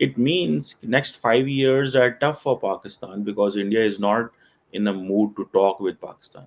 It means next 5 years are tough for Pakistan because India is not in a mood to talk with Pakistan.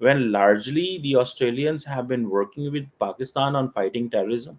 when largely the Australians have been working with Pakistan on fighting terrorism।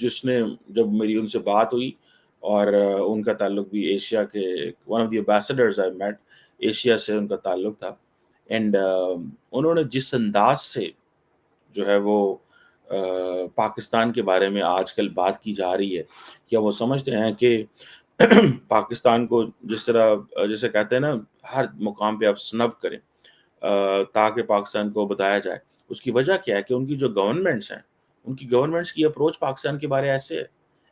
جس نے جب میری ان سے بات ہوئی اور ان کا تعلق بھی ایشیا کے one of the ambassadors I met, Asia سے ان کا تعلق تھا. اینڈ انہوں نے جس انداز سے جو ہے وہ پاکستان کے بارے میں آج کل بات کی جا رہی ہے، کیا وہ سمجھتے ہیں کہ پاکستان کو جس طرح جیسے کہتے ہیں نا ہر مقام پہ آپ سنب کریں تاکہ پاکستان کو بتایا جائے. اس کی وجہ کیا ہے کہ ان کی جو گورنمنٹس ہیں، ان کی گورنمنٹس کی اپروچ پاکستان کے بارے ایسے ہے.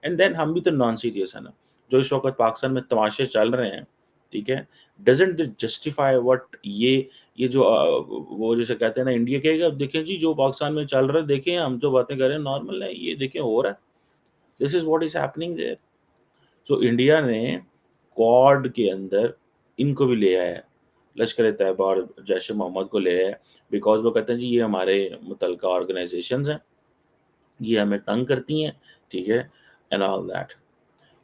اینڈ دین ہم بھی تو نان سیریس ہیں نا، جو اس وقت پاکستان میں تماشے چل رہے ہیں، ٹھیک ہے، ڈزنٹ جسٹیفائی وٹ یہ جو وہ جیسے کہتے ہیں نا انڈیا کہے گا دیکھیں جی جو پاکستان میں چل رہا ہے دیکھیں ہم تو باتیں کر رہے ہیں نارمل ہے، یہ دیکھیں ہو رہا ہے، this is what is happening there. So India نے کوڈ کے اندر ان کو بھی لے آیا ہے، لشکر طیبہ اور جیش محمد کو لے آیا ہے، بیکاز وہ کہتے ہیں جی یہ ہمارے متعلقہ آرگنائزیشنز ہیں، یہ ہمیں تنگ کرتی ہیں، ٹھیک ہے، اینڈ آل دیٹ.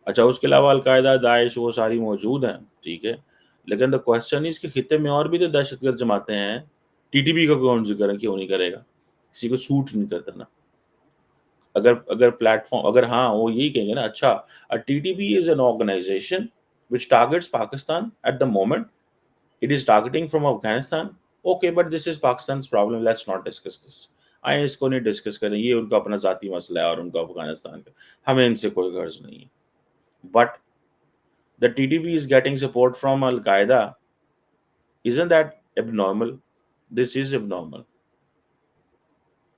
اچھا اس کے علاوہ القاعدہ، داعش، وہ ساری موجود ہیں، ٹھیک ہے، لیکن دا کوشچن اس کے خطے میں اور بھی تو دہشت گرد جماعتیں ہیں. ٹی ٹی پی کا کون ذکر ہے، کیوں نہیں کرے گا؟ کسی کو سوٹ نہیں کرتا نا. اگر پلیٹ فارم، اگر ہاں وہ یہی کہیں گے نا اچھا T T P is an organisation which targets Pakistan at the moment. It is targeting from Afghanistan. Okay, but this is Pakistan's problem. Let's not discuss this. آئیں اس کو نہیں ڈسکس کریں، یہ ان کا اپنا ذاتی مسئلہ ہے اور ان کا افغانستان کا، ہمیں ان سے کوئی غرض نہیں ہے. But the TTP is getting support from Al-Qaeda. Isn't that abnormal? This is abnormal.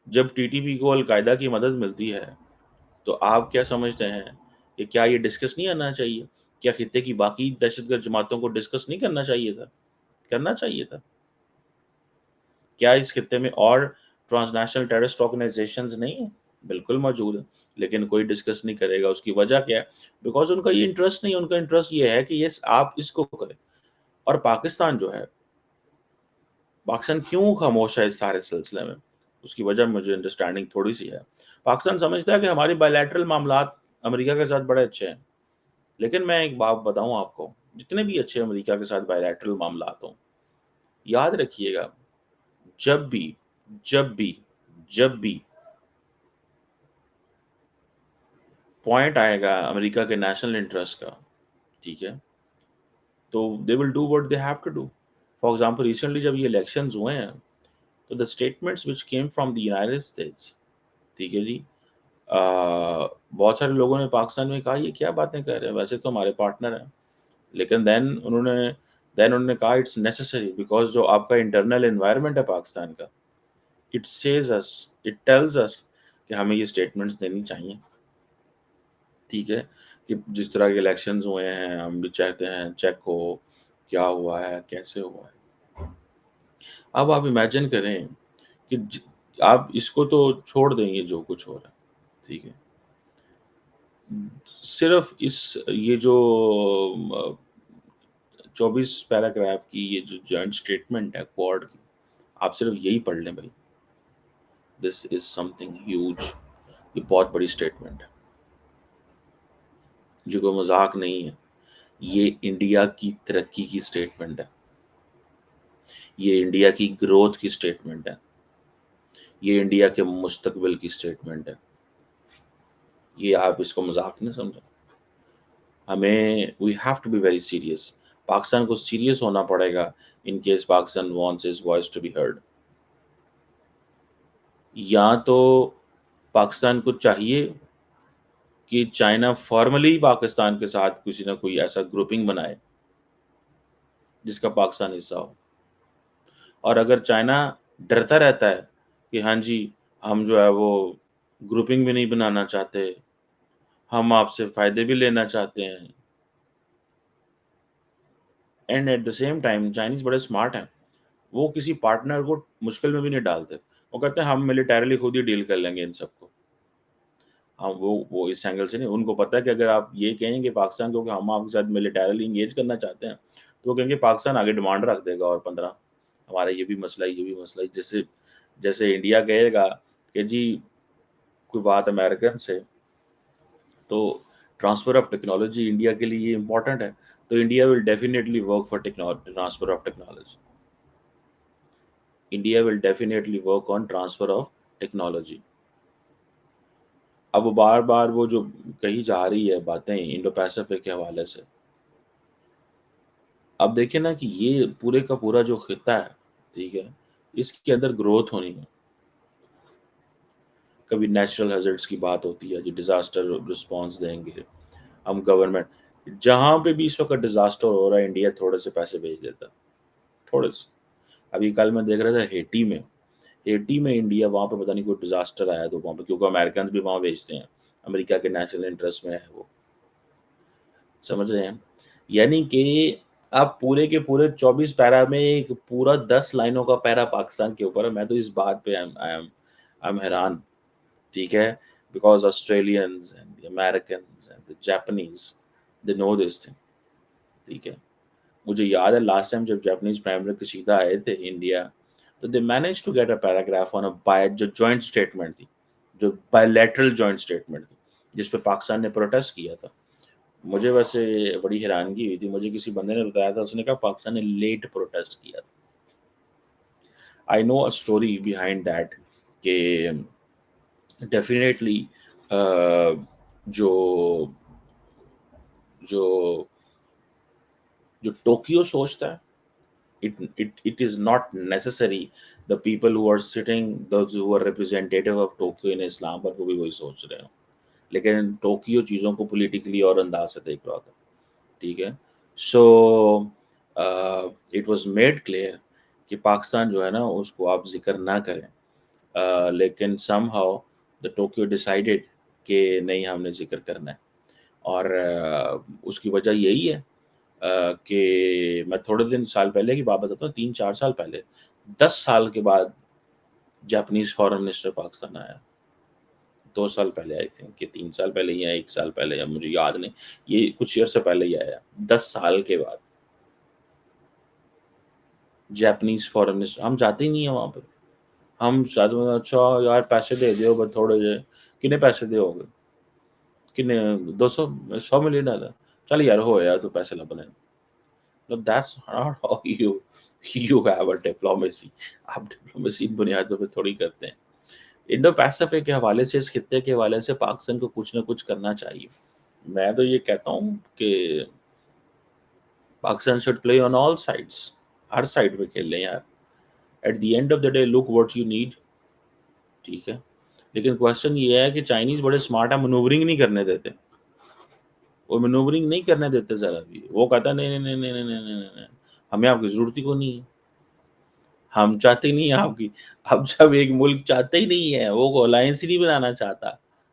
جب ٹی ٹی پی کو القاعدہ کی مدد ملتی ہے تو آپ کیا سمجھتے ہیں کہ کیا یہ ڈسکس نہیں کرنا چاہیے؟ کیا خطے کی باقی دہشت گرد جماعتوں کو ڈسکس نہیں کرنا چاہیے تھا؟ کرنا چاہیے تھا. کیا اس خطے میں اور ٹرانس نیشنل ٹیررسٹ آرگنائزیشنز نہیں ہیں؟ بالکل موجود ہیں، لیکن کوئی ڈسکس نہیں کرے گا. اس کی وجہ کیا ہے؟ بیکاز ان کا یہ انٹرسٹ نہیں، ان کا انٹرسٹ یہ ہے کہ یہ آپ اس کو کریں. اور پاکستان جو ہے، پاکستان کیوں خاموش ہے اس سارے سلسلے میں؟ اس کی وجہ مجھے انڈرسٹینڈنگ تھوڑی سی ہے. پاکستان سمجھتا ہے کہ ہماری بائیلیٹرل معاملات امریکہ کے ساتھ بڑے اچھے ہیں، لیکن میں ایک بات بتاؤں آپ کو، جتنے بھی اچھے امریکہ کے ساتھ بائیلیٹرل معاملات ہوں، یاد رکھیے گا جب بھی جب بھی جب بھی پوائنٹ آئے گا امریکہ کے نیشنل انٹرسٹ کا، ٹھیک ہے، تو they will do what they have to do. For example recently جب یہ الیکشنز ہوئے ہیں تو the statements which came from the United States, ٹھیک ہے جی، بہت سارے لوگوں نے پاکستان میں کہا یہ کیا باتیں کر رہے ہیں، ویسے تو ہمارے پارٹنر ہیں، لیکن دین انہوں نے کہا اٹس نیسسری بیکاز جو آپ کا انٹرنل انوائرمنٹ ہے پاکستان کا، it says us, it tells us کہ ہمیں یہ اسٹیٹمنٹس دینی چاہیے. ٹھیک ہے، کہ جس طرح کے الیکشنز ہوئے ہیں ہم بھی چاہتے ہیں چیک ہو کیا ہوا ہے کیسے ہوا ہے. اب آپ امیجن کریں کہ آپ اس کو تو چھوڑ دیں گے جو کچھ ہو رہا ہے، ٹھیک ہے، صرف یہ جو 24 پیراگراف کی یہ جو جوائنٹ اسٹیٹمنٹ ہے کوارڈ کی، آپ صرف یہی پڑھ لیں بھائی، دس از سم تھنگ ہیوج. یہ بہت بڑی اسٹیٹمنٹ ہے، جو کوئی مذاق نہیں ہے. یہ انڈیا کی ترقی کی اسٹیٹمنٹ ہے، یہ انڈیا کی گروتھ کی اسٹیٹمنٹ ہے، یہ انڈیا کے مستقبل کی اسٹیٹمنٹ ہے. یہ آپ اس کو مذاق نہیں سمجھیں. ہمیں we have to be very serious. Pakistan کو سیریس ہونا پڑے گا in case Pakistan wants his voice to be heard. یا تو پاکستان کو چاہیے کہ چائنا فارملی پاکستان کے ساتھ کسی نہ کوئی ایسا گروپنگ بنائے جس کا پاکستان حصہ ہو. اور اگر چائنا ڈرتا رہتا ہے کہ ہاں جی ہم جو ہے وہ گروپنگ بھی نہیں بنانا چاہتے، ہم آپ سے فائدے بھی لینا چاہتے ہیں، and at the same time Chinese بڑے اسمارٹ ہیں، وہ کسی پارٹنر کو مشکل میں بھی نہیں ڈالتے. وہ کہتے ہیں ہم ملیٹریلی خود ہی ڈیل کر لیں گے ان سب کو. ہاں وہ اس اینگل سے نہیں، ان کو پتہ ہے کہ اگر آپ یہ کہیں گے پاکستان کو کہ ہم آپ کے ساتھ ملیٹریلی انگیج کرنا چاہتے ہیں تو وہ کہیں گے پاکستان آگے ڈیمانڈ رکھ دے گا اور 15 ہمارا یہ بھی مسئلہ ہے یہ بھی مسئلہ ہے. جیسے انڈیا کہے گا کہ جی کوئی بات امریکن سے، تو ٹرانسفر آف ٹیکنالوجی انڈیا کے لیے یہ امپورٹنٹ ہے، تو India will definitely work for transfer of technology. India will definitely work on transfer of technology. اب وہ بار بار وہ جو کہی جا رہی ہے باتیں انڈو پیسفک کے حوالے سے، اب دیکھیں نا کہ یہ پورے کا پورا جو خطہ ہے، ٹھیک ہے، اس کے اندر گروتھ ہونی ہے. کبھی نیچرل ہیزرڈس کی بات ہوتی ہے، جو ڈیزاسٹر رسپانس دیں گے ہم گورنمنٹ. جہاں پہ بھی اس وقت ڈیزاسٹر ہو رہا ہے انڈیا تھوڑے سے پیسے بھیج دیتا ہے، تھوڑے سے. ابھی کل میں دیکھ رہا تھا ہیٹی میں انڈیا وہاں پہ پتہ نہیں کوئی ڈیزاسٹر آیا تو وہاں پہ، کیونکہ امریکنز بھی وہاں بھیجتے ہیں، امریکہ کے نیشنل انٹرسٹ میں ہے وہ، سمجھ رہے ہیں. یعنی کہ اب پورے کے پورے 24 پیرا میں ایک پورا 10 لائنوں کا پیرا پاکستان کے اوپر ہے. میں تو اس بات پہ I'm حیران. ٹھیک ہے، because Australians and the Americans and the Japanese they know this thing. ٹھیک ہے، مجھے یاد ہے لاسٹ ٹائم جب جاپنیز پرائم منسٹر کشیدہ آئے تھے انڈیا، تو they manage to get a paragraph on a جو جوائنٹ اسٹیٹمنٹ تھی، جو بائی لیٹرل جوائنٹ اسٹیٹمنٹ تھی، جس پہ پاکستان نے پروٹیسٹ کیا تھا. مجھے ویسے بڑی حیرانگی ہوئی تھی، مجھے کسی بندے نے بتایا تھا، اس نے کہا پاکستان نے لیٹ پروٹیسٹ کیا تھا. آئی نو اے اسٹوری بیہائنڈ دیٹ کہ ڈیفینیٹلی جو جو جو ٹوکیو سوچتا ہے، it is not necessary the people who are sitting, those who are representative of Tokyo in Islam پر وہ بھی وہی سوچ رہے ہوں. لیکن ٹوکیو چیزوں کو پولیٹیکلی اور انداز سے دیکھ رہا تھا. ٹھیک ہے، so it was made clear کہ پاکستان جو ہے نا اس کو آپ ذکر نہ کریں. لیکن some how the Tokyo decided کہ نہیں ہم نے ذکر کرنا ہے. اور اس کی وجہ یہی ہے کہ میں تھوڑے سال پہلے کی بات بتاتا ہوں، 3-4 سال پہلے، 10 سال کے بعد جاپنیز فارن منسٹر پاکستان آیا. 2 سال پہلے آئی تھنک، کہ 3 سال پہلے یا 1 سال پہلے، یا مجھے یاد نہیں، یہ کچھ عرصے پہلے ہی آیا. 10 سال کے بعد جاپنیز فارن منسٹر. ہم جاتے ہی نہیں ہیں وہاں پہ. ہم شاید اچھا یار پیسے دے دیو بس تھوڑے سے. کتنے پیسے دے ہوگے؟ کتنے؟ 200 100 ملین ڈالر. چل یار ہو یار تو پیسے لبنے. That's not how you have a diplomacy. آپ ڈپلومیسی بنیادوں پہ تھوڑی کرتے ہیں. انڈو پیسفک کے حوالے سے، اس خطے کے حوالے سے پاکستان کو کچھ نہ کچھ کرنا چاہیے. میں تو یہ کہتا ہوں کہ Pakistan should play on all sides. ہر سائڈ پہ کھیل لیں یار. At the end of the day look what you need. ٹھیک ہے، لیکن کوشچن یہ ہے کہ چائنیز بڑے اسمارٹ ہیں، منورنگ نہیں کرنے دیتے. وہ منورنگ نہیں کرنے دیتے ذرا بھی. وہ کہتا ہے نہیں نہیں نہیں نہیں نہیں نہیں نہیں نہیں، ہمیں آپ کی ضرورت ہی کو نہیں ہے، ہم چاہتے ہی نہیں ہیں آپ کی. اب جب ایک ملک چاہتے ہی نہیں ہے، وہ الائنس ہی نہیں بنانا چاہتا،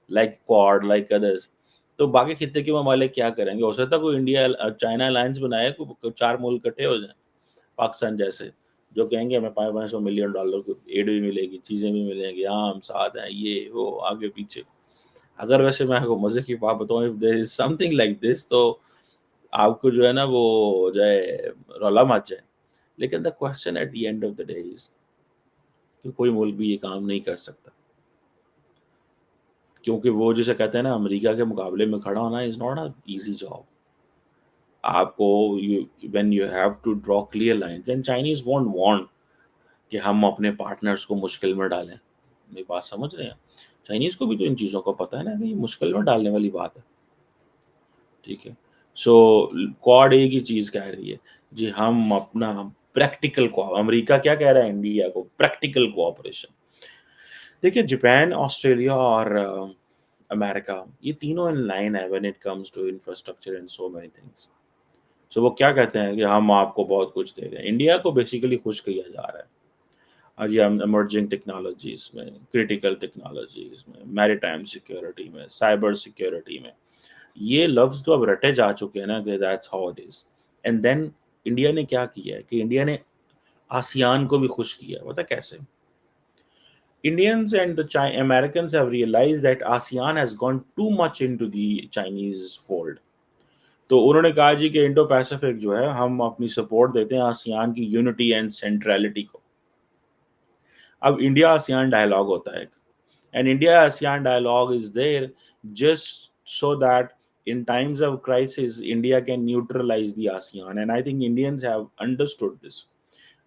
لائک کوڈ لائک ادرس، تو باقی خطے کے ممالک کیا کریں گے؟ ہو سکتا ہے کوئی انڈیا چائنا الائنس بنائے، 4 ملک کٹھے ہو جائیں پاکستان جیسے، جو کہیں گے ہمیں $500 ملین کو ایڈ بھی ملے گی، چیزیں بھی ملیں گی، ہاں ہم ساتھ ہیں، یہ وہ آگے پیچھے. اگر ویسے میں آپ کو مزے کی بات بتاؤں، if there is something like this، تو آپ کو جو ہے نا وہ ہو جائے، رولا مچ جائے. لیکن the question at the end of the day is کہ کوئی ملک بھی یہ کام نہیں کر سکتا، کیونکہ وہ جسے کہتے ہیں نا امریکہ کے مقابلے میں کھڑا ہونا is not a easy job. آپ کو when you have to draw clear lines, and Chinese won't want کہ ہم اپنے پارٹنرس کو مشکل میں ڈالیں. میری بات سمجھ رہے ہیں؟ چائنیز کو بھی تو ان چیزوں کا پتہ ہے نا کہ یہ مشکل میں ڈالنے والی بات ہے. ٹھیک ہے، سو کوڈ ایک ہی چیز کہہ رہی ہے جی، ہم اپنا پریکٹیکل کو، امریکہ کیا کہہ رہا ہے انڈیا کو؟ Practical cooperation. دیکھیے جاپان، آسٹریلیا اور امریکہ، یہ تینوں ان لائن ہے when it comes to infrastructure and so many things. سو وہ کیا کہتے ہیں کہ ہم آپ کو بہت کچھ دے رہے ہیں. انڈیا کو بیسیکلی خوش کیا جا رہا ہے. جی ہم ایمرجنگ ٹیکنالوجیز میں، کریٹیکل ٹیکنالوجیز میں، میری ٹائم سیکیورٹی میں، سائبر سیکیورٹی میں، یہ لفظ تو اب رٹے جا چکے ہیں نا کہ that's how it is. And then India نے کیا کیا ہے کہ انڈیا نے آسیان کو بھی خوش کیا. پتہ کیسے؟ Indians and the Americans have realized that ASEAN has gone too much into the Chinese fold. تو انہوں نے کہا جی کہ انڈو پیسفک جو ہے ہم اپنی سپورٹ دیتے ہیں آسیان کی یونٹی اینڈ سینٹرلٹی کو. اب انڈیا آسیان ڈائلاگ ہوتا ہے، and India ASEAN dialogue is there just so that in times of crisis India can neutralize the ASEAN, and I think Indians have understood this.